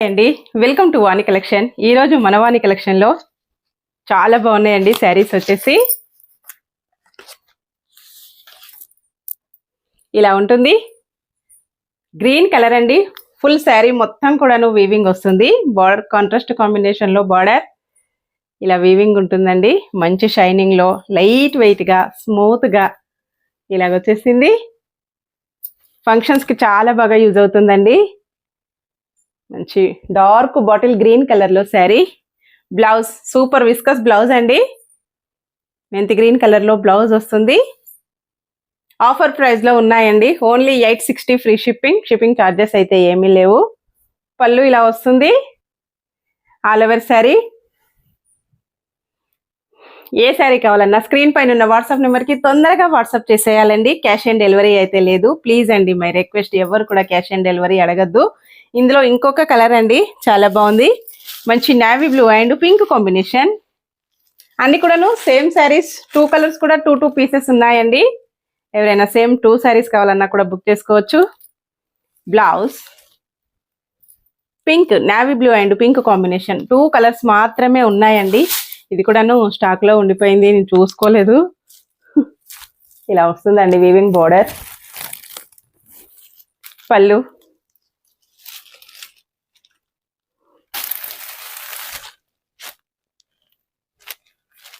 అండి, welcome to Vani collection. ఈరోజు మన వాణి కలెక్షన్లో చాలా బాగున్నాయండి శారీస్. వచ్చేసి ఇలా ఉంటుంది, గ్రీన్ కలర్ అండి. ఫుల్ శారీ మొత్తం కూడాను వీవింగ్ వస్తుంది. బార్డర్ కాంట్రాస్ట్ కాంబినేషన్లో బార్డర్ ఇలా వీవింగ్ ఉంటుందండి. మంచి షైనింగ్లో లైట్ వెయిట్గా స్మూత్గా ఇలాగొచ్చేసింది. ఫంక్షన్స్కి చాలా బాగా యూజ్ అవుతుందండి. మంచి డార్క్ బాటిల్ గ్రీన్ కలర్లో sari. Blouse super viscous blouse అండి. మెంతి గ్రీన్ కలర్లో బ్లౌజ్ వస్తుంది. ఆఫర్ ప్రైస్లో ఉన్నాయండి. ఓన్లీ 860 ఫ్రీ షిప్పింగ్ ఛార్జెస్ అయితే ఏమీ లేవు. పళ్ళు ఇలా వస్తుంది. All over sari. ఏ శారీ కావాలన్నా స్క్రీన్ పైన ఉన్న వాట్సాప్ నెంబర్కి తొందరగా వాట్సాప్ చేసేయాలండి. క్యాష్ ఆన్ డెలివరీ అయితే లేదు. ప్లీజ్ అండి, మై రిక్వెస్ట్, ఎవరు కూడా క్యాష్ ఆన్ డెలివరీ అడగద్దు. ఇందులో ఇంకొక కలర్ అండి, చాలా బాగుంది. మంచి navy blue and pink combination. అన్ని కూడాను సేమ్ శారీస్. 2 కలర్స్ కూడా 2 పీసెస్ ఉన్నాయండి. ఎవరైనా సేమ్ 2 శారీస్ కావాలన్నా కూడా బుక్ చేసుకోవచ్చు. Blouse pink, navy blue and pink combination. 2 colours మాత్రమే ఉన్నాయండి. ఇది కూడాను స్టాక్ లో ఉండిపోయింది, నేను చూసుకోలేదు. ఇలా వస్తుందండి వీవింగ్ బోర్డర్. పళ్ళు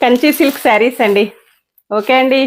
కంచి సిల్క్ శారీస్ అండి. ఓకే అండి.